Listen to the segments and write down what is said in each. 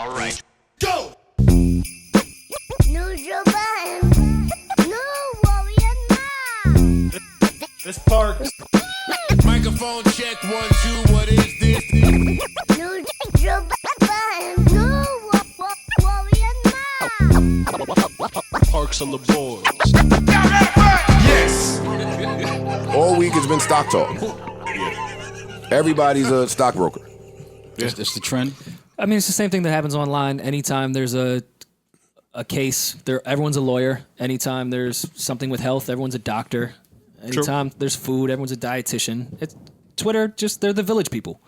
All right. Go! News your button. New warrior now. This Parks. Microphone check 1, 2. What is this? News your button. New warrior now. Parks on the board. Yes! All week it's been stock talk. Everybody's a stockbroker. That's the trend. I mean, it's the same thing that happens online. Anytime there's a case, everyone's a lawyer. Anytime there's something with health, everyone's a doctor. Anytime there's food, everyone's a dietitian. It's Twitter, they're the village people.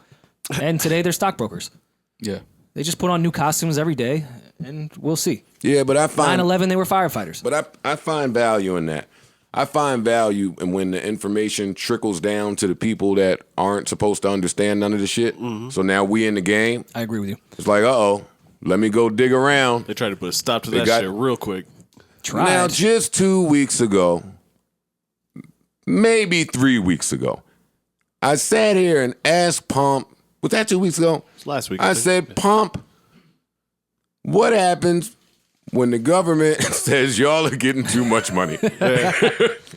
And today they're stockbrokers. Yeah. They just put on new costumes every day, and we'll see. Yeah, but I find 9/11, they were firefighters. But I find value in that. I find value in when the information trickles down to the people that aren't supposed to understand none of the shit. Mm-hmm. So now we in the game. I agree with you. It's like, let me go dig around. They tried to put a stop to that shit real quick. Now, just 2 weeks ago, maybe 3 weeks ago, I sat here and asked Pump, was that 2 weeks ago? It's last week. I said, Pump, what happens when the government says y'all are getting too much money?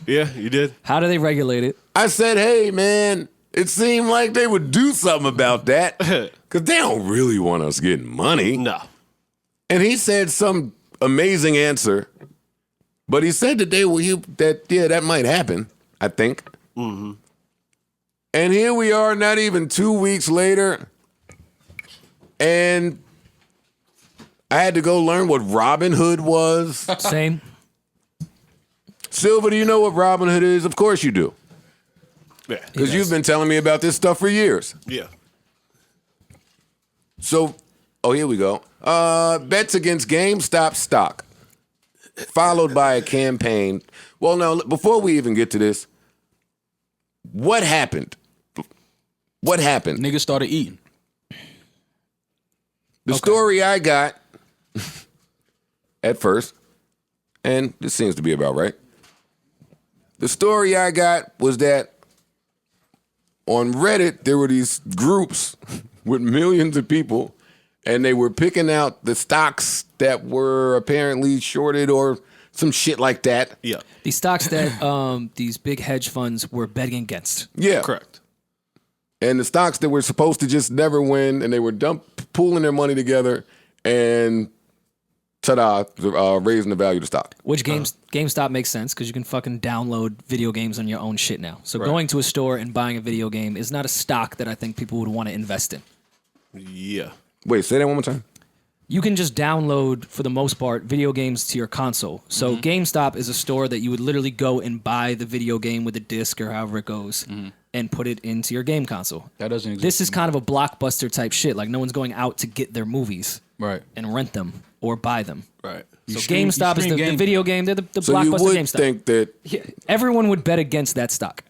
Yeah, you did. How do they regulate it? I said, hey, man, it seemed like they would do something about that because they don't really want us getting money. No. And he said some amazing answer, but he said that that might happen, I think. Mm-hmm. And here we are, not even 2 weeks later, and I had to go learn what Robin Hood was. Same. Silva, do you know what Robin Hood is? Of course you do. Yeah. Because you've been telling me about this stuff for years. Yeah. So, here we go. Bets against Gamestop stock, followed by a campaign. Well, no, before we even get to this, what happened? What happened? Niggas started eating. The story I got at first, and this seems to be about right. The story I got was that on Reddit, there were these groups with millions of people, and they were picking out the stocks that were apparently shorted or some shit like that. Yeah. These stocks that these big hedge funds were betting against. Yeah. Correct. And the stocks that were supposed to just never win, and they were pooling their money together and raising the value of the stock. Which GameStop makes sense because you can fucking download video games on your own shit now. So going to a store and buying a video game is not a stock that I think people would want to invest in. Yeah. Wait, say that one more time. You can just download, for the most part, video games to your console. So GameStop is a store that you would literally go and buy the video game with a disc or however it goes and put it into your game console. That doesn't exist. This is kind of a blockbuster type shit. Like no one's going out to get their movies and rent them or buy them. Right. So GameStop is the video game. They're the So blockbuster you would GameStop. think that Everyone would bet against that stock.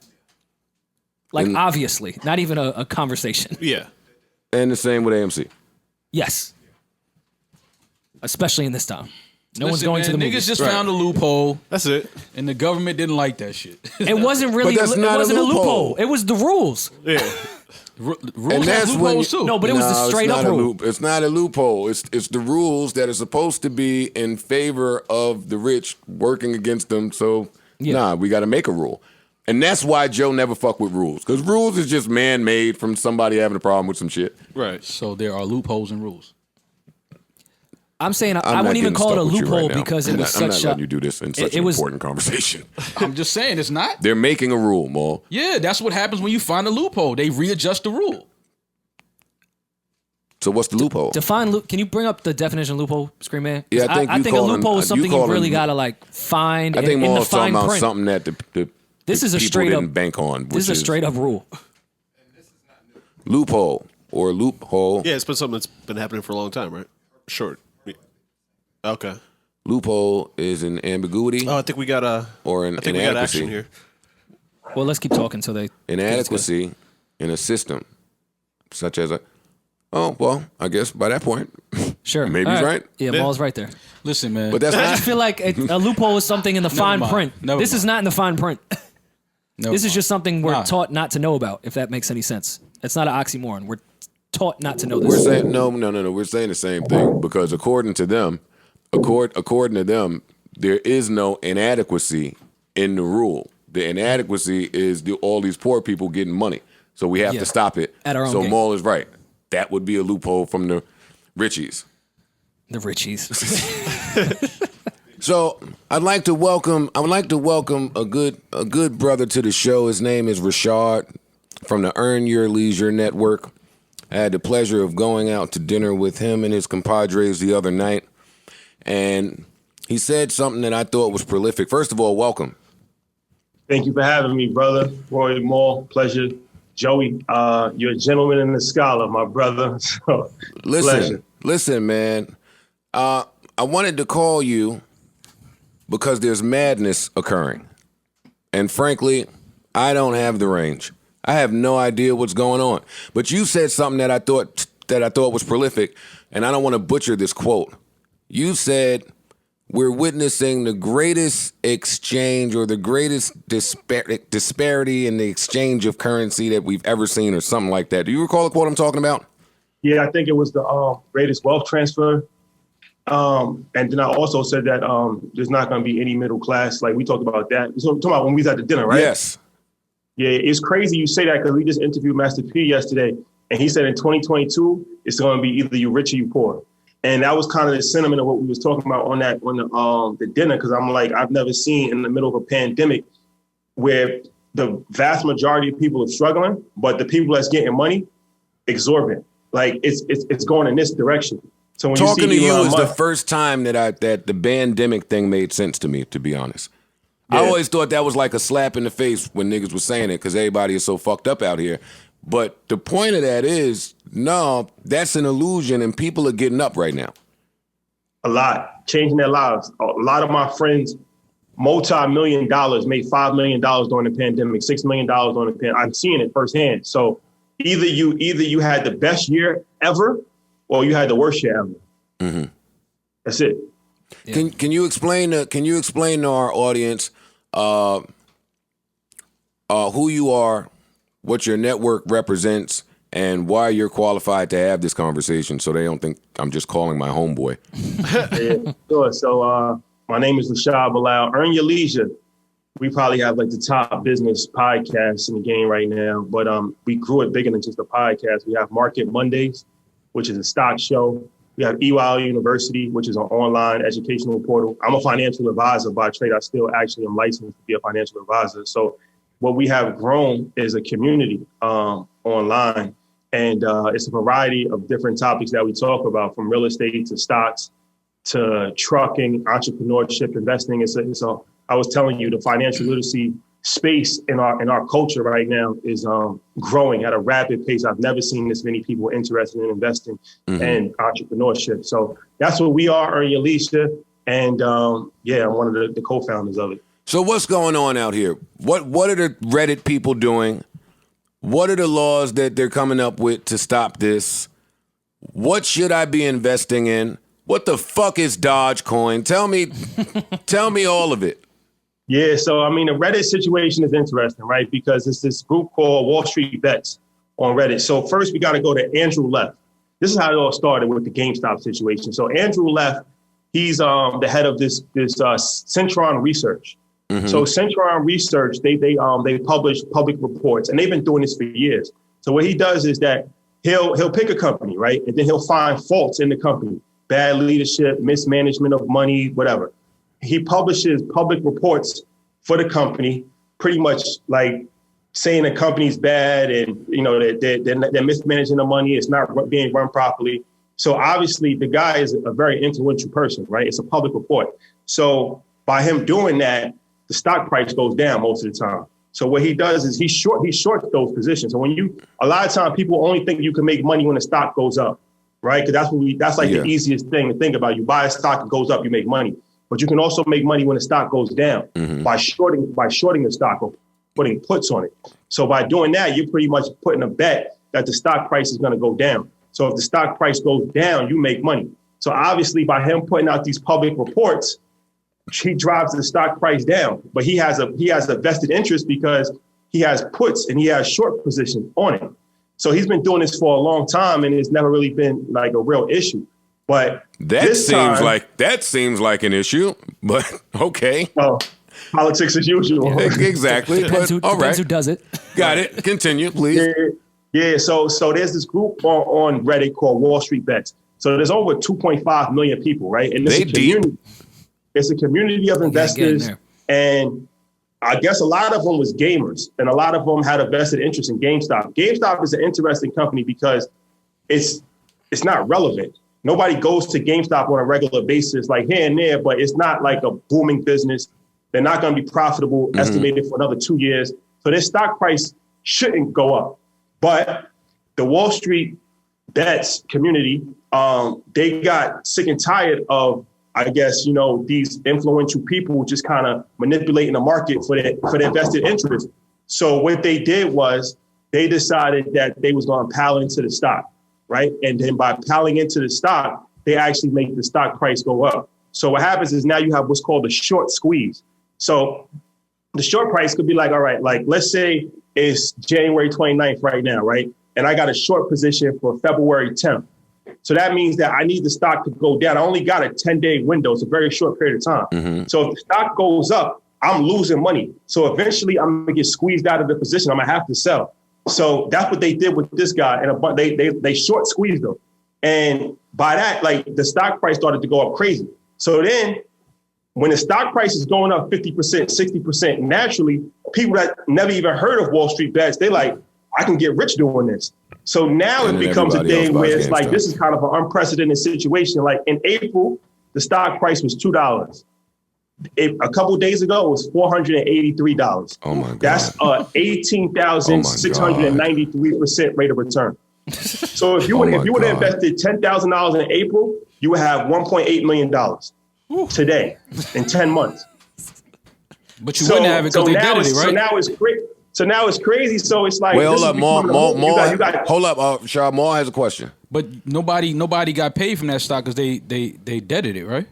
Like, obviously. Not even a conversation. Yeah. and the same with AMC. Yes. Especially in this time. No one's Listen, going man, to the niggas movies. just found a loophole. That's it. And the government didn't like that shit. It wasn't really. But that's not it wasn't a a loophole. loophole. It was the rules. Yeah. Rules And that's have when loopholes too. No, but it was the straight up rule. It's not a loophole. It's the rules that are supposed to be in favor of the rich working against them. So we got to make a rule. And that's why Joe never fuck with rules. Because rules is just man-made from somebody having a problem with some shit. Right. So there are loopholes in rules. I'm saying I not wouldn't even getting call it a stuck with you loophole right now. because it was I'm not such letting a. you do this in such an important conversation. I'm just saying it's not. They're making a rule, Mo. Yeah, that's what happens when you find a loophole. They readjust the rule. So what's the loophole? Define can you bring up the definition of loophole, Scream Man? Yeah, I think a loophole is something you really gotta like find. I think in the Mo's talking fine about print. something that This is a people straight didn't up bank on. This is a straight up rule. Loophole or loophole. Yeah, it's been something that's been happening for a long time, right? Short. Okay. Loophole is an ambiguity Oh, I think we got or an I think we got action inadequacy. here. Well, let's keep talking until they. Inadequacy in a system, such as I guess by that point, Sure. maybe All he's right. Yeah, Maul's right there. Listen, man. But that's I not. just feel like a loophole is something in the fine mind. print. Never This is mind. not in the fine print. Never This is mind. just something we're Nah. taught not to know about, if that makes any sense. It's not an oxymoron. taught not to know this. We're saying no. We're saying the same thing because according to them, there is no inadequacy in the rule. The inadequacy is all these poor people getting money. So we have to stop it. At our own so game. Maul is right. That would be a loophole from the Richies. The Richies. So I would like to welcome a good brother to the show. His name is Rashad from the Earn Your Leisure Network. I had the pleasure of going out to dinner with him and his compadres the other night, and he said something that I thought was prolific. First of all, welcome. Thank you for having me, brother. Roy Maul, pleasure. Joey, you're a gentleman and a scholar, my brother. So, Listen, man. I wanted to call you because there's madness occurring. And frankly, I don't have the range. I have no idea what's going on. But you said something that I thought was prolific, and I don't want to butcher this quote. You said we're witnessing the greatest exchange or the greatest disparity in the exchange of currency that we've ever seen or something like that. Do you recall the quote I'm talking about? Yeah, I think it was the greatest wealth transfer. And then I also said that there's not going to be any middle class. Like we talked about that. So, talking about when we was at the dinner, right? Yes. Yeah, it's crazy you say that because we just interviewed Master P yesterday, and he said in 2022 it's going to be either you rich or you poor. And that was kind of the sentiment of what we was talking about on the dinner, because I'm like, I've never seen in the middle of a pandemic where the vast majority of people are struggling, but the people that's getting money, exorbitant. Like it's going in this direction. So when talking you see to you Elon is Musk, the first time that the pandemic thing made sense to me, to be honest. Yeah. I always thought that was like a slap in the face when niggas was saying it because everybody is so fucked up out here. But the point of that is, no, that's an illusion and people are getting up right now. A lot, changing their lives. A lot of my friends, multi-million dollars, made $5 million during the pandemic, $6 million during the pandemic. I'm seeing it firsthand. So either you had the best year ever or you had the worst year ever. Mm-hmm. That's it. Yeah. Can you explain to our audience who you are, what your network represents, and why you're qualified to have this conversation so they don't think I'm just calling my homeboy? Yeah, sure. So my name is Rashad Bilal. Earn Your Leisure. We probably have like the top business podcasts in the game right now, but we grew it bigger than just a podcast. We have Market Mondays, which is a stock show. We have EY University, which is an online educational portal. I'm a financial advisor by trade. I still actually am licensed to be a financial advisor. So what we have grown is a community online. And it's a variety of different topics that we talk about, from real estate to stocks to trucking, entrepreneurship, investing. I was telling you, the financial literacy space in our culture right now is growing at a rapid pace. I've never seen this many people interested in investing and entrepreneurship. So that's what we are, Earn Your Leisure. And I'm one of the co-founders of it. So what's going on out here? What are the Reddit people doing? What are the laws that they're coming up with to stop this? What should I be investing in? What the fuck is Dogecoin? Tell me all of it. Yeah, so I mean, the Reddit situation is interesting, right? Because it's this group called Wall Street Bets on Reddit. So first we got to go to Andrew Left. This is how it all started with the GameStop situation. So Andrew Left, he's the head of this Centron Research. Mm-hmm. So Centron Research, they publish public reports, and they've been doing this for years. So what he does is that he'll pick a company, right? And then he'll find faults in the company, bad leadership, mismanagement of money, whatever. He publishes public reports for the company, pretty much like saying the company's bad and, you know, they're mismanaging the money. It's not being run properly. So obviously the guy is a very influential person, right? It's a public report. So by him doing that, the stock price goes down most of the time. So what he does is he shorts those positions. So a lot of times people only think you can make money when the stock goes up, right? Because that's the easiest thing to think about. You buy a stock, it goes up, you make money. But you can also make money when the stock goes down by shorting the stock or putting puts on it. So by doing that, you're pretty much putting a bet that the stock price is going to go down. So if the stock price goes down, you make money. So obviously by him putting out these public reports, he drives the stock price down. But he has a vested interest because he has puts and he has short positions on it. So he's been doing this for a long time, and it's never really been like a real issue. But that seems like an issue. But okay, politics as usual. Exactly. Depends who does it. Got it. Continue, please. Yeah. So there's this group on Reddit called Wall Street Bets. So there's over 2.5 million people, right? And it's a community of investors, and I guess a lot of them was gamers, and a lot of them had a vested interest in GameStop. GameStop is an interesting company because it's not relevant. Nobody goes to GameStop on a regular basis, like here and there, but it's not like a booming business. They're not going to be profitable, estimated for another 2 years. So their stock price shouldn't go up. But the Wall Street Bets community, they got sick and tired of, I guess, these influential people just kind of manipulating the market for their vested interest. So what they did was they decided that they was going to pile into the stock, right? And then by piling into the stock, they actually make the stock price go up. So what happens is now you have what's called a short squeeze. So the short price could be like, all right, like let's say it's January 29th right now, right? And I got a short position for February 10th. So that means that I need the stock to go down. I only got a 10-day window. It's a very short period of time. So if the stock goes up, I'm losing money. So eventually I'm gonna get squeezed out of the position. I'm gonna have to sell. So that's what they did with this guy. And they short squeezed him. And by that, like the stock price started to go up crazy. So then when the stock price is going up 50%, 60%, naturally, people that never even heard of Wall Street Bets, they like, I can get rich doing this. So now it becomes a day where it's like, this is kind of an unprecedented situation. Like in April, the stock price was $2. A couple of days ago, it was $483. Oh my God. That's 18,693% rate of return. So if you would have invested $10,000 in April, you would have $1.8 million today in 10 months. But you wouldn't have it because they did it, right? So now it's great. So now it's crazy. So it's like, wait, hold up, Maul. Hold up, Shaw. Maul has a question. But nobody got paid from that stock because they deaded it, right?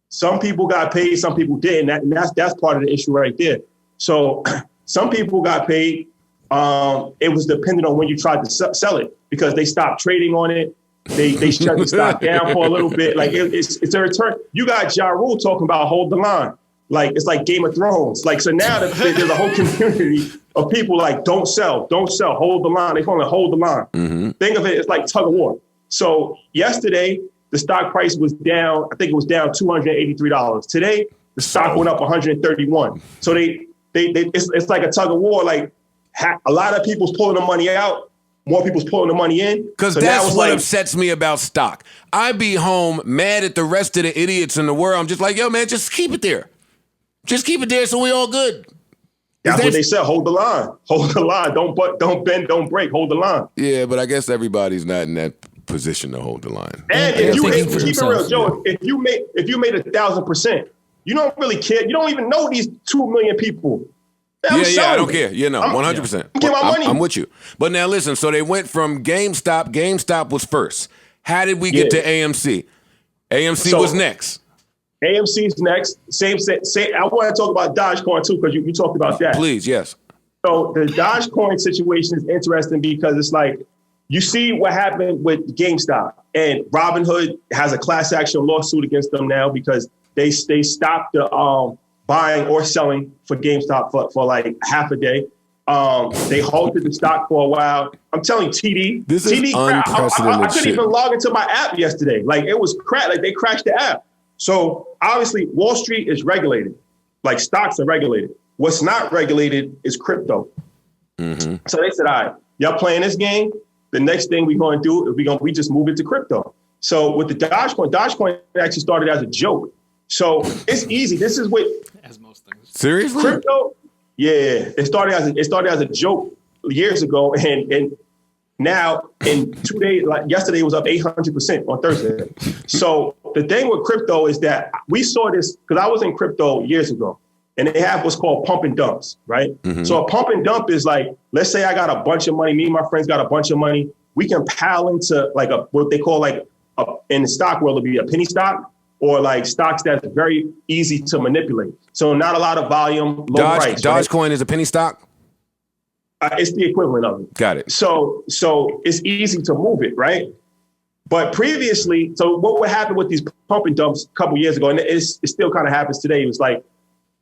Some people got paid, some people didn't. And that's part of the issue right there. So some people got paid. It was dependent on when you tried to sell it because they stopped trading on it. They shut the stock down for a little bit. Like it's a return. You got Ja Rule talking about hold the line. Like it's like Game of Thrones. Like so now there's a whole community of people like don't sell, hold the line. They call it hold the line. Think of it as like tug of war. So yesterday the stock price was down. I think it was down $283. Today the stock went up 131. So it's like a tug of war. Like a lot of people's pulling the money out. More people's pulling the money in. Because so that's what upsets me about stock. I be home mad at the rest of the idiots in the world. I'm just like, yo, man, just keep it there. Just keep it there so we all good. That's what they said. Hold the line. Hold the line. Don't bend, don't break. Hold the line. Yeah, but I guess everybody's not in that position to hold the line. And if you keep it real, Joe, if you made 1,000%, you don't really care. You don't even know these 2 million people. I don't care. 100%. Get my money. I'm with you. But now listen, so they went from GameStop. GameStop was first. How did we get to AMC? AMC was next. AMC's next. Same. I want to talk about Dogecoin too, because you talked about that. Please, yes. So the Dogecoin situation is interesting because it's like, you see what happened with GameStop, and Robinhood has a class action lawsuit against them now because they stopped the buying or selling for GameStop for like half a day. They halted the stock for a while. I'm telling you, TD. This is unprecedented I couldn't even log into my app yesterday. Like it was like they crashed the app. So obviously Wall Street is regulated. Like stocks are regulated. What's not regulated is crypto. So they said, all right, y'all playing this game. The next thing we're going to do is we just move it to crypto. So with the Dogecoin actually started as a joke. So it's easy. This is what, As most things. Seriously? crypto. Yeah, it started as a joke years ago, and now in 2 days, like yesterday, it was up 800% on Thursday. So the thing with crypto is that we saw this because I was in crypto years ago, and they have what's called pump and dumps, right? So a pump and dump is like, let's say I got a bunch of money, me and my friends got a bunch of money, we can pile into like what they call like in the stock world, it'll be a penny stock. Or like stocks that's very easy to manipulate. So not a lot of volume, low price. Dogecoin is a penny stock? It's the equivalent of it. Got it. So it's easy to move it, right? But previously, so what would happen with these pump and dumps a couple years ago, and it still kind of happens today, it was like,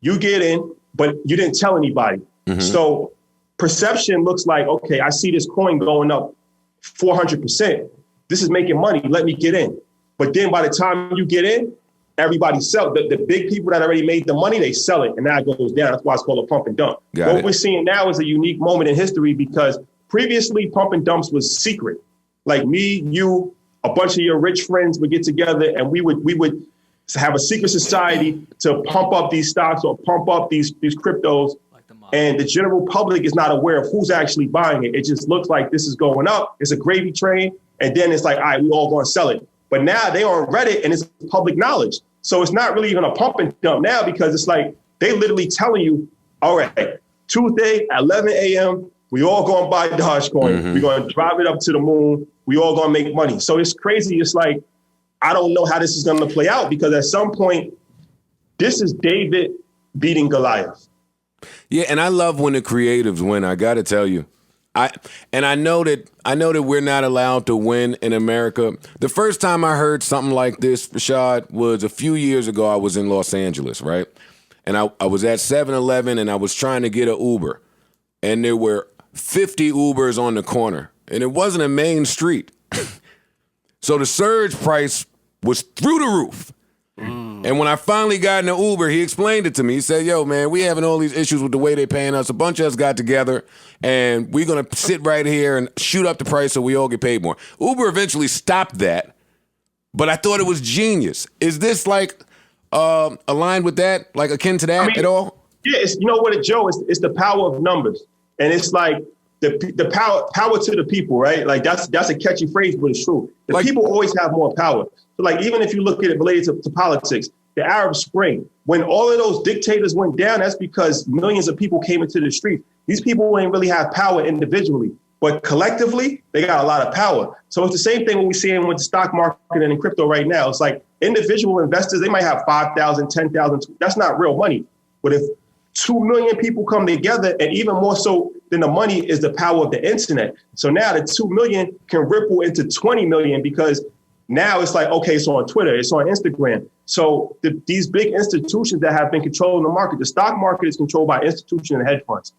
you get in, but you didn't tell anybody. So perception looks like, okay, I see this coin going up 400%. This is making money. Let me get in. But then by the time you get in, everybody sell. The big people that already made the money, they sell it, and now it goes down. That's why it's called a pump and dump. What we're seeing now is a unique moment in history because previously pump and dumps was secret. Like me, you, a bunch of your rich friends would get together and we would have a secret society to pump up these stocks or pump up these cryptos. And the general public is not aware of who's actually buying it. It just looks like this is going up. It's a gravy train. And then it's like, all right, we all going to sell it. But now they on Reddit and it's public knowledge. So it's not really even a pump and dump now because it's like they literally telling you, all right, Tuesday at 11 a.m., we all going to buy Dogecoin. We're going to drive it up to the moon. We all going to make money. So it's crazy. It's like, I don't know how this is going to play out because at some point, this is David beating Goliath. Yeah, and I love when the creatives win. I got to tell you, I know that we're not allowed to win in America. The first time I heard something like this, Rashad, was a few years ago. I was in Los Angeles, right? And I was at 7-Eleven and I was trying to get an Uber, and there were 50 Ubers on the corner, and it wasn't a main street. So the surge price was through the roof. And when I finally got in the Uber, he explained it to me. He said, yo, man, we having all these issues with the way they're paying us. A bunch of us got together, and we're going to sit right here and shoot up the price so we all get paid more. Uber eventually stopped that, but I thought it was genius. Is this like aligned with that, like akin to that at all? Yeah, you know what, Joe? It's the power of numbers. And it's like the power to the people, right? Like that's a catchy phrase, but it's true. The people always have more power. So like, even if you look at it related to politics, the Arab Spring, when all of those dictators went down, that's because millions of people came into the street. These people ain't really have power individually, but collectively, they got a lot of power. So it's the same thing when we see in with the stock market and in crypto right now. It's like individual investors, they might have 5,000, 10,000. That's not real money. But if 2 million people come together, and even more so than the money is the power of the internet. So now the 2 million can ripple into 20 million because now it's like, okay, it's on Twitter, it's on Instagram. So these big institutions that have been controlling the market, the stock market is controlled by institutions and hedge funds.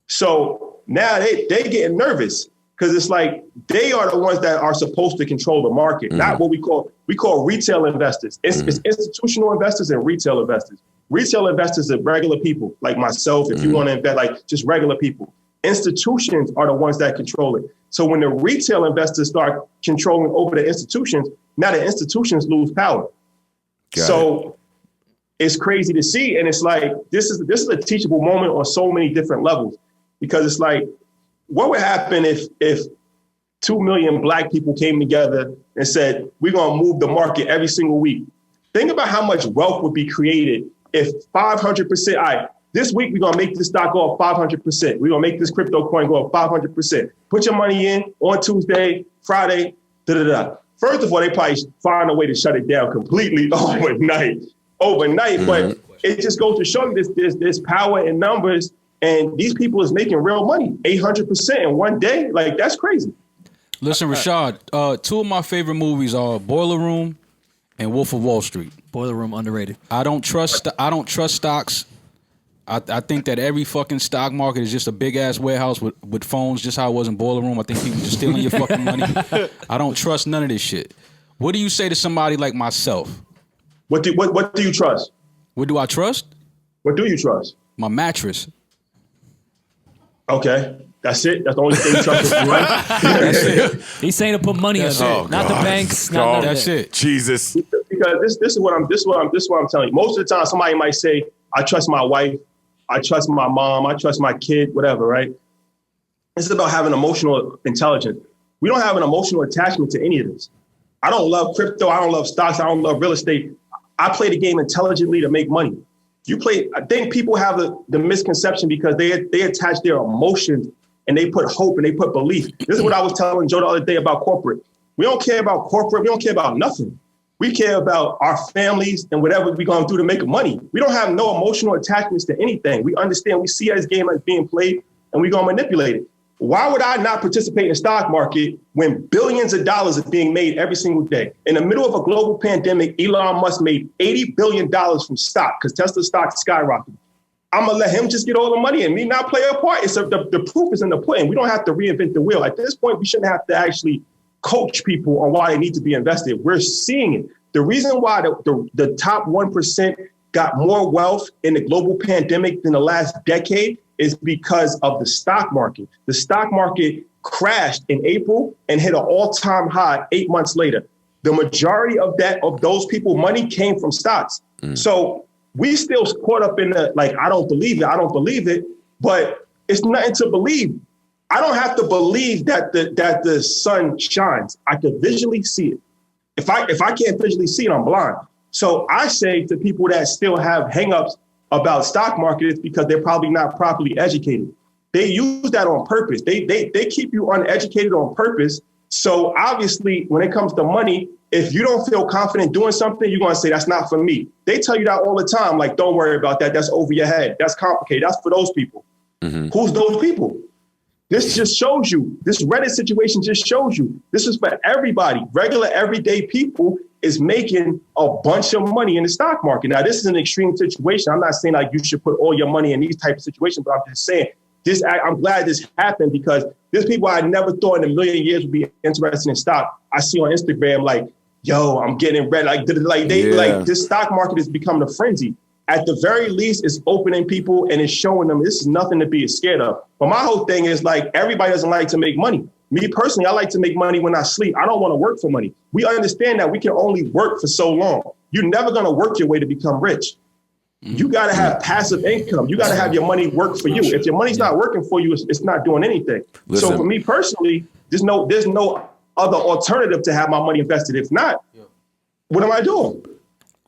So now they getting nervous because it's like they are the ones that are supposed to control the market, not what we call retail investors. It's institutional investors and retail investors. Retail investors are regular people like myself. If you want to invest, like just regular people. Institutions are the ones that control it. So when the retail investors start controlling over the institutions, now the institutions lose power. It's crazy to see. And it's like, this is a teachable moment on so many different levels, because it's like, what would happen if 2 million Black people came together and said, we're going to move the market every single week? Think about how much wealth would be created if 500%, all right, this week we're going to make this stock go up 500%. We're going to make this crypto coin go up 500%. Put your money in on Tuesday, Friday, da-da-da. First of all, they probably find a way to shut it down completely overnight. But it just goes to show you this power in numbers, and these people is making real money, 800% in one day. Like, that's crazy. Listen, Rashad, two of my favorite movies are Boiler Room and Wolf of Wall Street. Boiler Room, underrated. I don't trust stocks. I think that every fucking stock market is just a big ass warehouse with phones, just how it was in Boiler Room. I think people just stealing your fucking money. I don't trust none of this shit. What do you say to somebody like myself? What do you trust? What do I trust? What do you trust? My mattress. Okay. That's it. That's the only thing you trust. Right? That's it. He's saying to put money on it, not the banks. That's it. Jesus. Because this is what I'm telling you. Most of the time, somebody might say, I trust my wife, I trust my mom, I trust my kid, whatever, right? It's about having emotional intelligence. We don't have an emotional attachment to any of this. I don't love crypto. I don't love stocks. I don't love real estate. I play the game intelligently to make money. I think people have the misconception because they attach their emotions and they put hope and they put belief. This is what I was telling Joe the other day about corporate. We don't care about corporate. We don't care about nothing. We care about our families and whatever we're going to do to make money. We don't have no emotional attachments to anything. We understand, we see this game as being played. and we're going to manipulate it. Why would I not participate in the stock market when billions of dollars are being made every single day? In the middle of a global pandemic, Elon Musk made $80 billion from stock because Tesla stock skyrocketed. I'm going to let him just get all the money and me not play a part. The proof is in the pudding. We don't have to reinvent the wheel. At this point, we shouldn't have to actually coach people on why they need to be invested. We're seeing it. The reason why the top 1% got more wealth in the global pandemic than the last decade is because of the stock market. The stock market crashed in April and hit an all-time high 8 months later. The majority of those people money came from stocks. So we still caught up in the, like, I don't believe it, but it's nothing to believe. I don't have to believe that the sun shines. I can visually see it. If I can't visually see it, I'm blind. So I say to people that still have hangups about stock market, it's because they're probably not properly educated. They use that on purpose. They keep you uneducated on purpose. So obviously, when it comes to money, if you don't feel confident doing something, you're going to say, that's not for me. They tell you that all the time. Like, don't worry about that. That's over your head. That's complicated. That's for those people. Who's those people? This just shows you, this Reddit situation just shows you, this is for everybody. Regular, everyday people is making a bunch of money in the stock market. Now, this is an extreme situation. I'm not saying like you should put all your money in these type of situations, but I'm just saying I'm glad this happened because there's people I never thought in a million years would be interested in stock. I see on Instagram, like, yo, I'm getting red. Like this stock market is becoming a frenzy. At the very least, it's opening people and it's showing them this is nothing to be scared of. But my whole thing is like, everybody doesn't like to make money. Me personally, I like to make money when I sleep. I don't want to work for money. We understand that we can only work for so long. You're never going to work your way to become rich. You got to have passive income. You got to have your money work for you. If your money's not working for you, it's not doing anything. Listen. So for me personally, there's no other alternative to have my money invested. If not, what am I doing?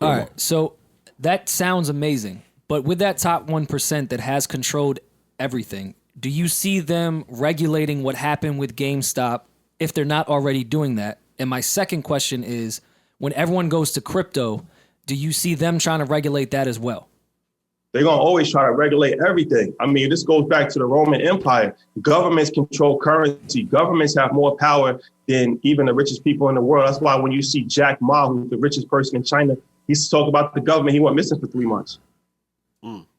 All right. So that sounds amazing. But with that top 1% that has controlled everything, do you see them regulating what happened with GameStop if they're not already doing that? And my second question is, when everyone goes to crypto, do you see them trying to regulate that as well? They're going to always try to regulate everything. I mean, this goes back to the Roman Empire. Governments control currency. Governments have more power than even the richest people in the world. That's why when you see Jack Ma, who's the richest person in China, he's talking about the government. He went missing for 3 months.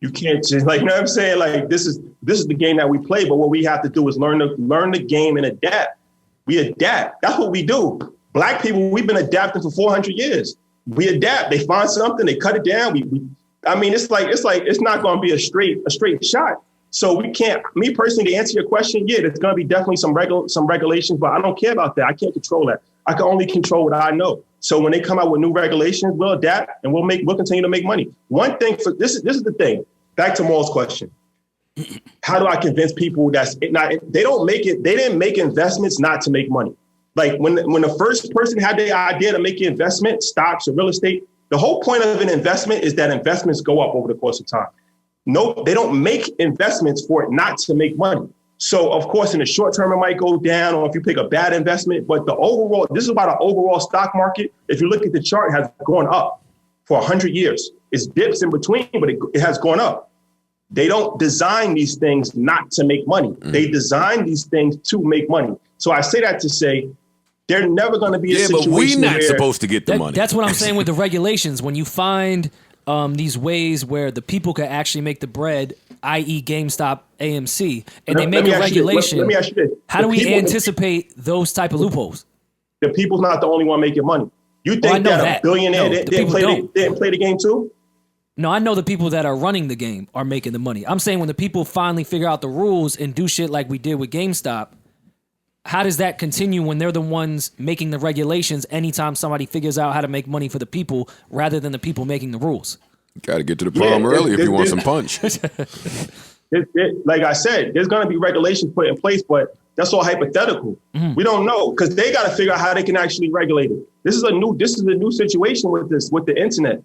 You can't just, like, you know what I'm saying? Like, this is the game that we play, but what we have to do is learn the game and adapt. We adapt. That's what we do. Black people, we've been adapting for 400 years. We adapt. They find something, they cut it down. It's not going to be a straight shot. So we can't. Me personally, to answer your question, yeah, there's going to be definitely some regulations, but I don't care about that. I can't control that. I can only control what I know. So when they come out with new regulations, we'll adapt and we'll continue to make money. One thing for this is the thing. Back to Maul's question. How do I convince people they didn't make investments not to make money. Like when the first person had the idea to make an investment, stocks or real estate, the whole point of an investment is that investments go up over the course of time. No, they don't make investments for it not to make money. So, of course, in the short term, it might go down, or if you pick a bad investment. But this is about an overall stock market. If you look at the chart, it has gone up for 100 years. It's dips in between, but it has gone up. They don't design these things not to make money. They design these things to make money. So I say that to say they're never going to be a situation but we're not where supposed to get the money. That's what I'm saying with the regulations. When you find these ways where the people can actually make the bread, i.e. GameStop, AMC, and they make a regulation, let me ask you this. How do we anticipate those type of loopholes? The people's not the only one making money. You think that a billionaire didn't play the game too? No, I know the people that are running the game are making the money. I'm saying when the people finally figure out the rules and do shit like we did with GameStop, how does that continue when they're the ones making the regulations anytime somebody figures out how to make money for the people rather than the people making the rules? Got to get to the prom early if you want some punch. Like I said, there's going to be regulations put in place, but that's all hypothetical. We don't know because they got to figure out how they can actually regulate it. This is a new situation with the internet.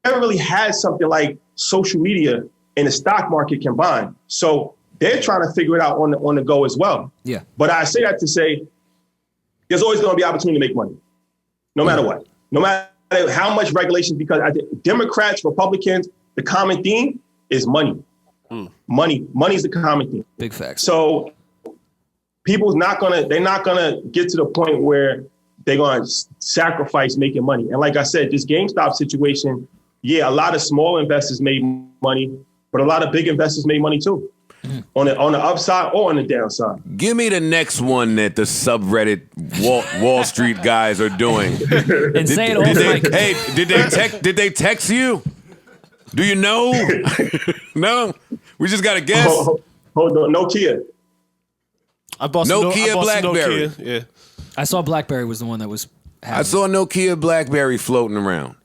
Never really had something like social media and the stock market combined. So they're trying to figure it out on the go as well. Yeah. But I say that to say there's always going to be opportunity to make money, no matter what, no matter how much regulation, because Democrats, Republicans, the common theme is money. Money's the common thing. Big facts. So they're not gonna get to the point where they're gonna sacrifice making money. And like I said, this GameStop situation, yeah, a lot of small investors made money, but a lot of big investors made money too. On the upside or on the downside. Give me the next one that the subreddit Wall Street guys are doing. And say it off mic. Hey, did they text you? Do you know? No? We just got to guess. Hold on, Nokia. I bought Nokia BlackBerry. Nokia. Yeah. I saw BlackBerry was the one that was happening. I saw Nokia BlackBerry floating around.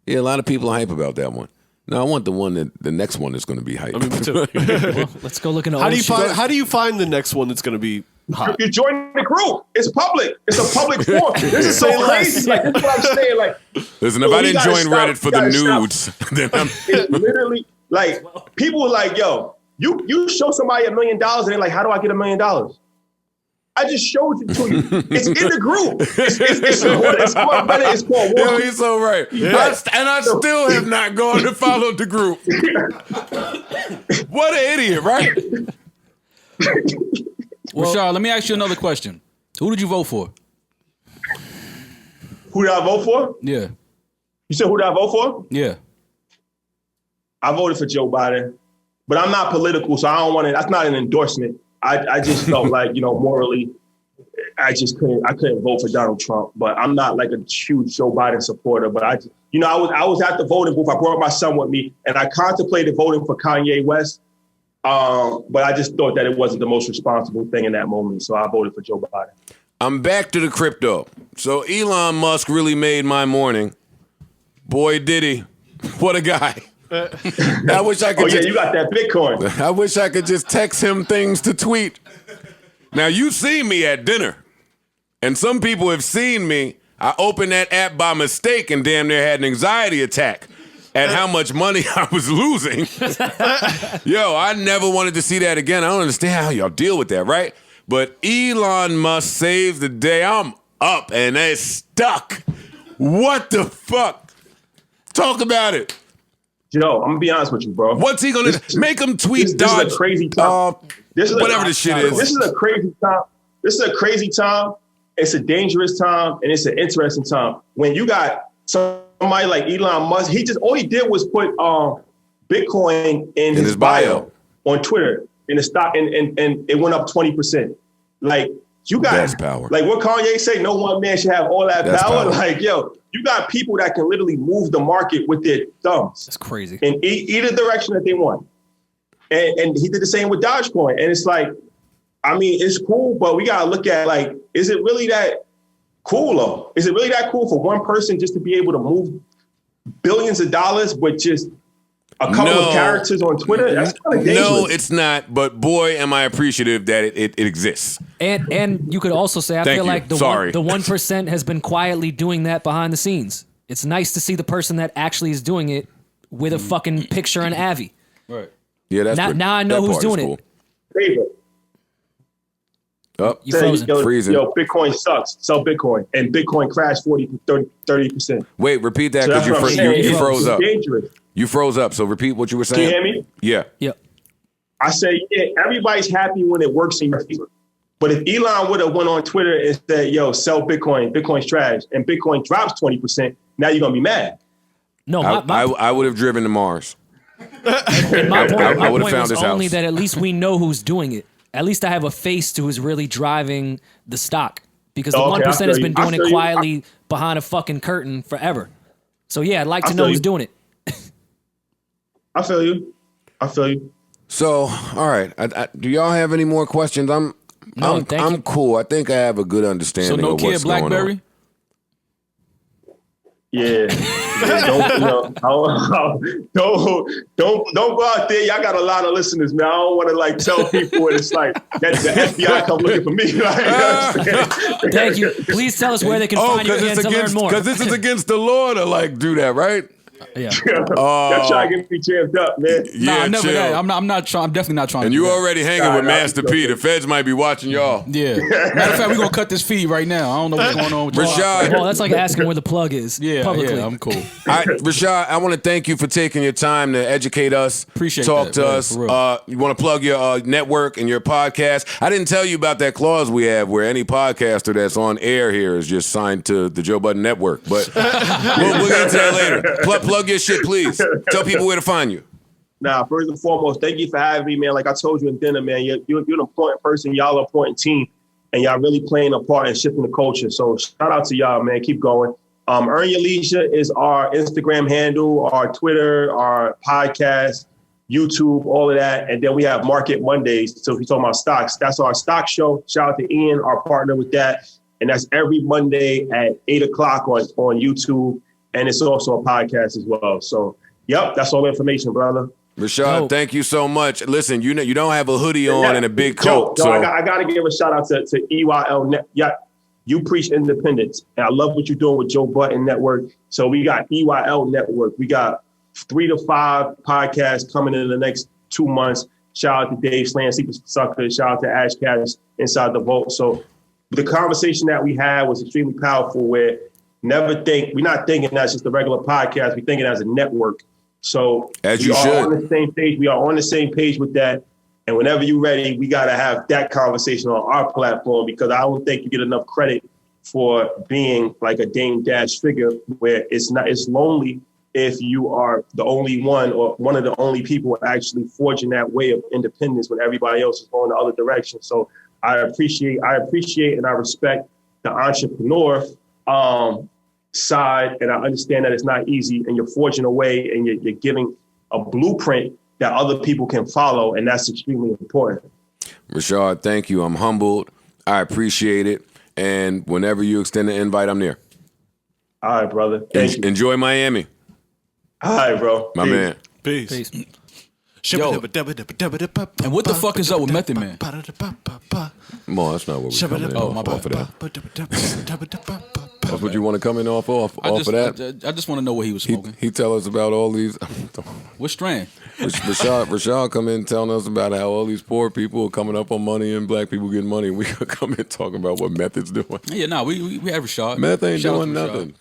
Yeah, a lot of people are hype about that one. No, I want the next one that's going to be hype. I mean, me too. Well, let's go look into How do you find the next one that's going to be hot? You join the group. It's public. It's a public forum. This is so crazy. Like, this is what I'm saying. Like, listen, if I didn't join Reddit for the nudes, then I'm... It's literally like people are like, yo, you show somebody $1 million and they're like, how do I get $1 million? I just showed it to you. It's in the group. It's called Reddit. It's called Yeah, Wall. he's so right. Yeah. I still have not gone and followed the group. What an idiot, right? Rashard, let me ask you another question. Who did you vote for? Who did I vote for? Yeah. You said who did I vote for? Yeah. I voted for Joe Biden, but I'm not political, so I don't want to. That's not an endorsement. I just felt like, morally, I couldn't vote for Donald Trump. But I'm not like a huge Joe Biden supporter. But I was at the voting booth. I brought my son with me, and I contemplated voting for Kanye West. But I just thought that it wasn't the most responsible thing in that moment, so I voted for Joe Biden. I'm back to the crypto. So Elon Musk really made my morning. Boy, did he. What a guy. I wish I could. You got that Bitcoin. I wish I could just text him things to tweet. Now, you see me at dinner, and some people have seen me. I opened that app by mistake and damn near had an anxiety attack at how much money I was losing. Yo, I never wanted to see that again. I don't understand how y'all deal with that, right? But Elon Musk saved the day. I'm up, and it's stuck. What the fuck? Talk about it. Joe, I'm gonna be honest with you, bro. What's he gonna make him tweet? This is a crazy time. Whatever this shit is. This is a crazy time. This is a crazy time. It's a dangerous time, and it's an interesting time. When you got somebody like Elon Musk, all he did was put Bitcoin in his bio on Twitter in the stock, and it went up 20%. Like, you got That's power. Like what Kanye say, no one man should have all that That's power. power. Like, yo, you got people that can literally move the market with their thumbs. That's crazy. In either direction that they want. And he did the same with Dogecoin. And it's like, I mean, it's cool, but we got to look at, like, is it really that cool, though? Is it really that cool for one person just to be able to move billions of dollars with just a couple of characters on Twitter? That's kind of dangerous. No, it's not. But boy, am I appreciative that it exists. And you could also say, I Thank feel you. like the Sorry. 1% has been quietly doing that behind the scenes. It's nice to see the person that actually is doing it with a fucking picture and Avi. Right. Yeah, that's Now I know that who's part is doing cool. it. Favorite. Oh, You frozen. freezing. Yo, Bitcoin sucks. Sell Bitcoin. And Bitcoin crashed 30%. Wait, repeat that So because that's what I'm saying. you It's froze up. dangerous. You froze up. So repeat what you were Can saying. you hear me? Yeah. Yep. I say, yeah, everybody's happy when it works in your favor. But if Elon would have went on Twitter and said, yo, sell Bitcoin, Bitcoin's trash, and Bitcoin drops 20%, now you're going to be mad. No, I would have driven to Mars. my point, I my would've point found was his only house. that at least we know who's doing it. At least I have a face to who's really driving the stock. Because the Okay, 1% has been I doing feel it you. quietly behind a fucking curtain forever. So yeah, I'd like I to know feel who's you. doing it. I feel you. So, all right. Do y'all have any more questions? No, thank you. I'm cool. I think I have a good So understanding of Nokia what's going on. BlackBerry? Yeah. Don't go out there. Y'all got a lot of listeners, man. I don't want to like tell people and it's like that the FBI come looking for me. Like, you know Thank you. Please tell us where they can find you again to learn more. Because this is against the law to like do that, right? Yeah. Y'all trying to get me jammed up, man. Yeah, Nah, never chill. that. I'm not trying. I'm definitely not trying. And to do you that. already hanging with Master P. The feds might be watching y'all. Yeah. Matter of fact, we're gonna cut this feed right now. I don't know what's going on with y'all. Rashad, Well, that's like asking where the plug is. Publicly. Yeah, I'm cool. Rashad, I want to thank you for taking your time to educate us, Appreciate talk that, to man, us. for real. You want to plug your network and your podcast? I didn't tell you about that clause we have where any podcaster that's on air here is just signed to the Joe Budden Network. But we'll get into that later. Plug your shit, please. Tell people where to find you. Nah, first and foremost, thank you for having me, man. Like I told you in dinner, man, you're an important person. Y'all are an important team, and y'all really playing a part in shifting the culture. So shout out to y'all, man. Keep going. Earn Your Leisure is our Instagram handle, our Twitter, our podcast, YouTube, all of that. And then we have Market Mondays. So if you're talking about stocks, that's our stock show. Shout out to Ian, our partner with that. And that's every Monday at 8 o'clock on YouTube. And it's also a podcast as well. So, yep, that's all the information, brother. Rashad, thank you so much. Listen, you don't have a hoodie on and a big coat. Joe, so I got to give a shout out to EYL Net. Yeah, you preach independence. And I love what you're doing with Joe Budden Network. So we got EYL Network. We got 3 to 5 podcasts coming in the next 2 months. Shout out to Dave Slant, Secret Sucker. Shout out to Ash Cash Inside the Vault. So the conversation that we had was extremely powerful where we're not thinking that's just a regular podcast. We're thinking as a network. So as we you are should. on the same page. We are on the same page with that. And whenever you're ready, we got to have that conversation on our platform because I don't think you get enough credit for being like a Dame Dash figure where it's lonely if you are the only one or one of the only people actually forging that way of independence when everybody else is going the other direction. So I appreciate and I respect the entrepreneur side, and I understand that it's not easy, and you're forging a way, and you're giving a blueprint that other people can follow, and that's extremely important. Rashad, thank you. I'm humbled. I appreciate it. And whenever you extend the invite, I'm there. All right, brother. Thank you. Enjoy Miami. All right, bro. My man. Peace. Peace. Yo, and what the fuck is up with Method Man? Come on, that's not what we're coming in Oh, my off of bad. that. That's what you want to come in off of that? I just want to know what he was smoking. He tell us about all these. What strand? Rashad come in telling us about how all these poor people are coming up on money and black people getting money. And we come in talking about what Method's doing. Yeah, we have Rashad. Meth ain't Shout out doing to Rashad. nothing.